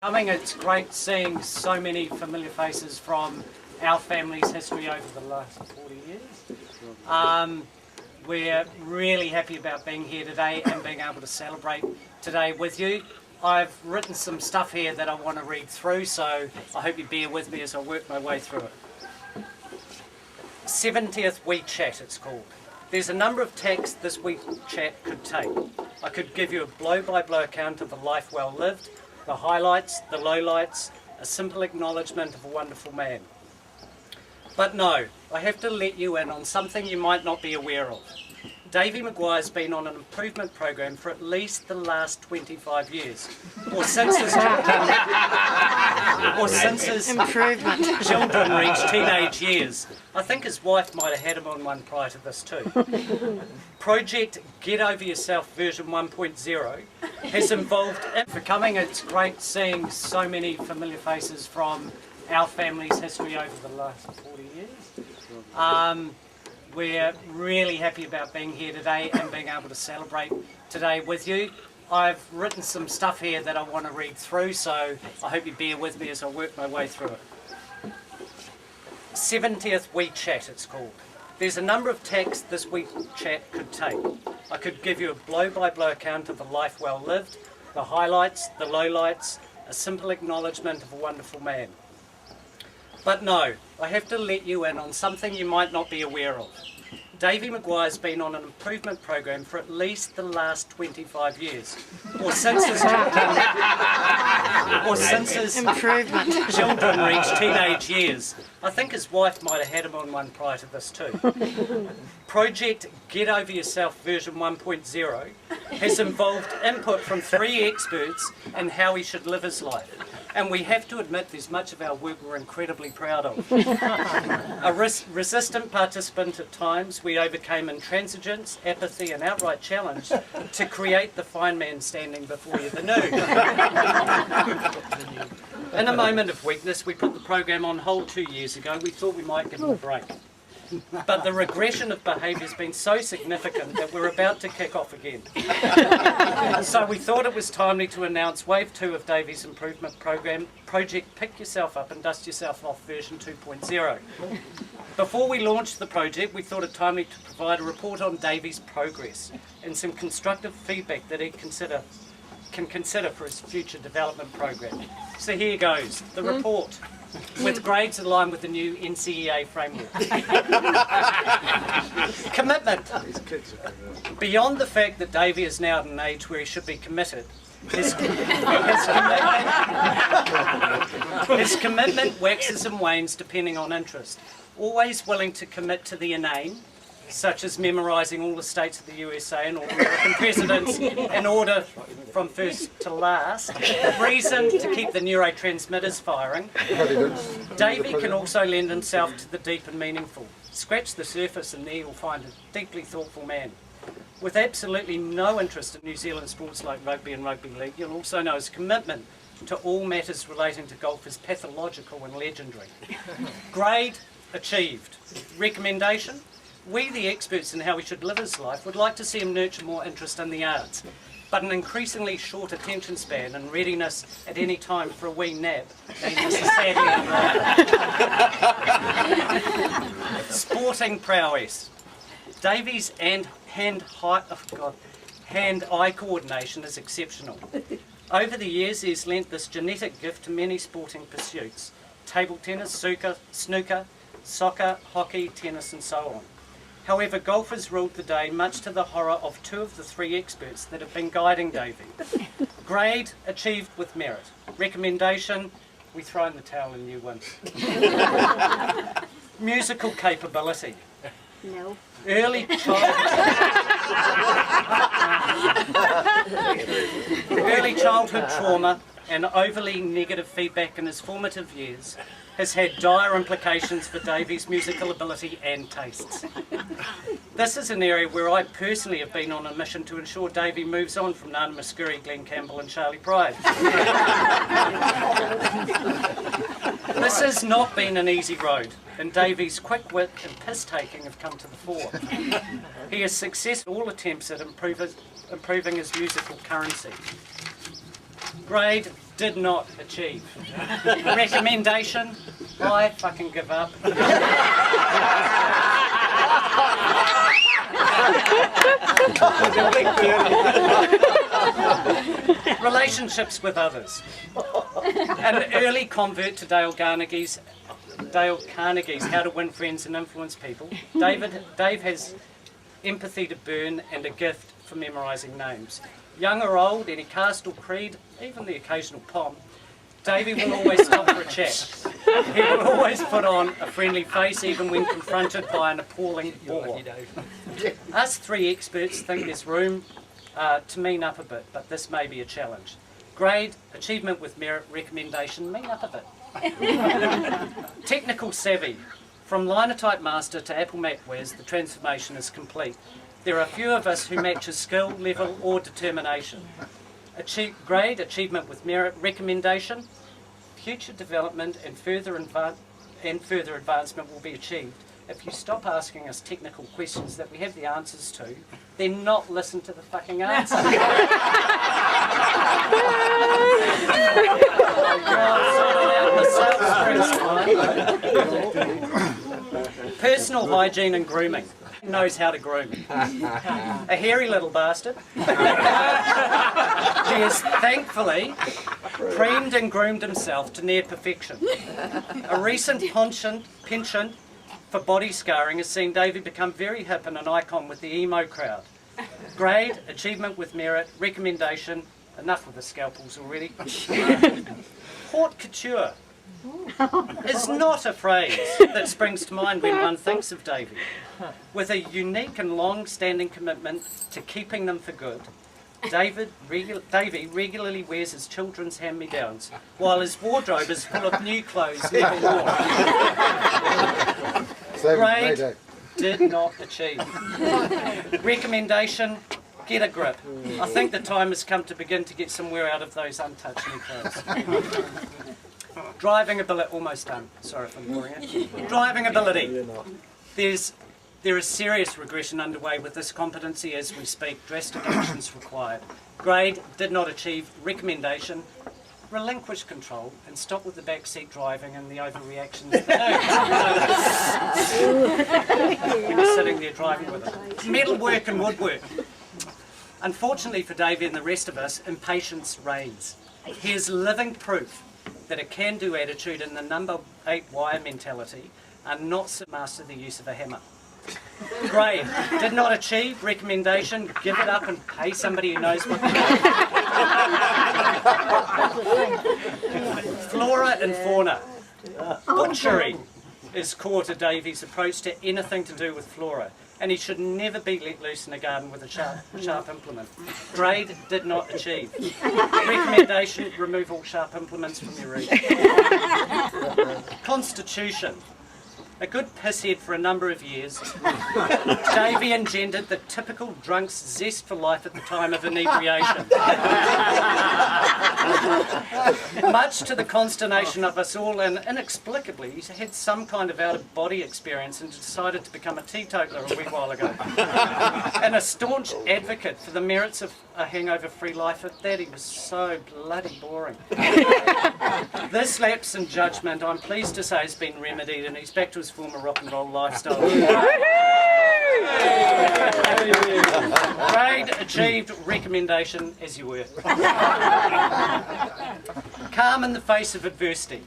It's great seeing so many familiar faces from our family's history over the last 40 years. We're really happy about being here today and being able to celebrate today with you. I've written some stuff here that I want to read through, so I hope you bear with me as I work my way through it. 70th We Chat, it's called. There's a number of tacks this We Chat could take. I could give you a blow-by-blow account of a life well lived, the highlights, the lowlights, a simple acknowledgement of a wonderful man. But no, I have to let you in on something you might not be aware of. Davey Maguire's been on an improvement program for at least the last 25 years, or since his children reached teenage years. I think his wife might have had him on one prior to this too. Project Get Over Yourself version 1.0 has involved for coming. It's great seeing so many familiar faces from our family's history over the last 40 years. We're really happy about being here today and being able to celebrate today with you. I've written some stuff here that I want to read through, so I hope you bear with me as I work my way through it. 70th We Chat, it's called. There's a number of tacks this We Chat could take. I could give you a blow-by-blow account of a life well lived, the highlights, the lowlights, a simple acknowledgement of a wonderful man. But no, I have to let you in on something you might not be aware of. Davey Maguire's been on an improvement program for at least the last 25 years, or since his children reached teenage years. I think his wife might have had him on one prior to this too. Project Get Over Yourself version 1.0 has involved input from 3 experts in how he should live his life. And we have to admit there's much of our work we're incredibly proud of. A resistant participant at times, we overcame intransigence, apathy and outright challenge to create the fine man standing before you, the new. In a moment of weakness, we put the program on hold 2 years ago. We thought we might give him a break. But the regression of behaviour has been so significant that we're about to kick off again. So we thought it was timely to announce Wave 2 of Davey's improvement program, Project Pick Yourself Up and Dust Yourself Off version 2.0. Before we launched the project, we thought it timely to provide a report on Davey's progress and some constructive feedback that he can consider for his future development program. So here goes, the report. With grades in line with the new NCEA framework. Commitment. Beyond the fact that Davey is now at an age where he should be committed, his commitment waxes and wanes depending on interest. Always willing to commit to the inane, such as memorising all the states of the USA and all American presidents in order from first to last. Reason to keep the neurotransmitters firing. Davey can also lend himself to the deep and meaningful. Scratch the surface and there you'll find a deeply thoughtful man. With absolutely no interest in New Zealand sports like rugby and rugby league, you'll also know his commitment to all matters relating to golf is pathological and legendary. Grade achieved. Recommendation? We, the experts in how he should live his life, would like to see him nurture more interest in the arts, but an increasingly short attention span and readiness at any time for a wee nap means this is sadly unlikely. Sporting prowess. Davies' hand-eye coordination is exceptional. Over the years, he's lent this genetic gift to many sporting pursuits: table tennis, snooker, soccer, hockey, tennis, and so on. However, golf has ruled the day, much to the horror of 2 of the 3 experts that have been guiding Davey. Grade achieved with merit. Recommendation, we throw in the towel and you win. Musical capability. No. Early childhood trauma and overly negative feedback in his formative years has had dire implications for Davey's musical ability and tastes. This is an area where I personally have been on a mission to ensure Davey moves on from Nana Muscuri, Glenn Campbell and Charlie Pride. This has not been an easy road, and Davey's quick wit and piss-taking have come to the fore. He has successful all attempts at improving his musical currency. Grade did not achieve. Recommendation, I fucking give up. Relationships with others. An early convert to Dale Carnegie's How to Win Friends and Influence People, Dave has empathy to burn and a gift for memorising names. Young or old, any caste or creed, even the occasional pom, Davey will always stop for a chat. He will always put on a friendly face even when confronted by an appalling bore. Us three experts think there's room to mean up a bit, but this may be a challenge. Grade, achievement with merit, recommendation, mean up a bit. Technical savvy. From Linotype Master to Apple Mac Whiz, the transformation is complete. There are few of us who match his skill, level or determination. Grade, achievement with merit, recommendation, future development and further advancement will be achieved if you stop asking us technical questions that we have the answers to, then not listen to the fucking answer. Personal hygiene and grooming. Knows how to groom. A hairy little bastard. He has thankfully creamed and groomed himself to near perfection. A recent penchant for body scarring has seen Davey become very hip and an icon with the emo crowd. Grade, achievement with merit, recommendation, enough with the scalpels already. Haute couture is not a phrase that springs to mind when one thinks of Davey. With a unique and long-standing commitment to keeping them for good, Davey regularly wears his children's hand-me-downs, while his wardrobe is full of new clothes never worn. Grade did not achieve. Recommendation, get a grip. I think the time has come to begin to get some wear out of those untouched new clothes. Driving ability, almost done. Sorry if I'm boring it. Driving ability. There is serious regression underway with this competency as we speak. Drastic actions required. Grade did not achieve. Recommendation, relinquish control and stop with the backseat driving and the overreactions. He was sitting there driving with it. Metalwork and woodwork. Unfortunately for Davey and the rest of us, impatience reigns. He is living proof that a can-do attitude and the number 8 wire mentality are not to master the use of a hammer. Grade, did not achieve. Recommendation, give it up and pay somebody who knows what they're doing. Flora and fauna. Butchery is core to Davey's approach to anything to do with flora, and he should never be let loose in a garden with a sharp implement. Grade, did not achieve. Recommendation, remove all sharp implements from your reach. Constitution. A good pisshead for a number of years, Davey engendered the typical drunk's zest for life at the time of inebriation. Much to the consternation of us all, and inexplicably, he had some kind of out-of-body experience and decided to become a teetotaler a wee while ago. And a staunch advocate for the merits of a hangover-free life, at that he was so bloody boring. This lapse in judgment, I'm pleased to say, has been remedied, and he's back to his former rock and roll lifestyle. Grade achieved, recommendation as you were. Calm in the face of adversity.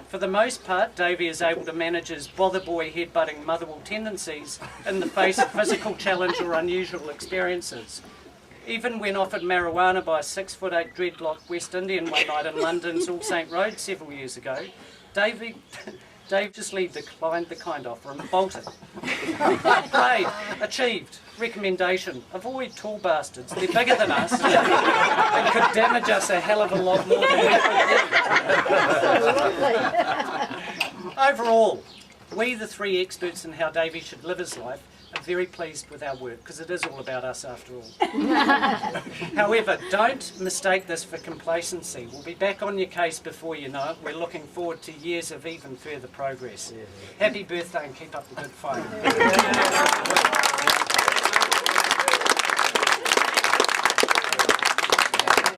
For the most part, Davey is able to manage his bother boy headbutting motherwell tendencies in the face of physical challenge or unusual experiences. Even when offered marijuana by a 6'8" dreadlock West Indian one night in London's All Saint Road several years ago, Dave just declined the kind offer and bolted. Grade, achieved, recommendation, avoid tall bastards, they're bigger than us and could damage us a hell of a lot more than we could. Overall, we the three experts in how Davey should live his life are very pleased with our work, because it is all about us after all. However, don't mistake this for complacency. We'll be back on your case before you know it. We're looking forward to years of even further progress. Happy birthday and keep up the good fight.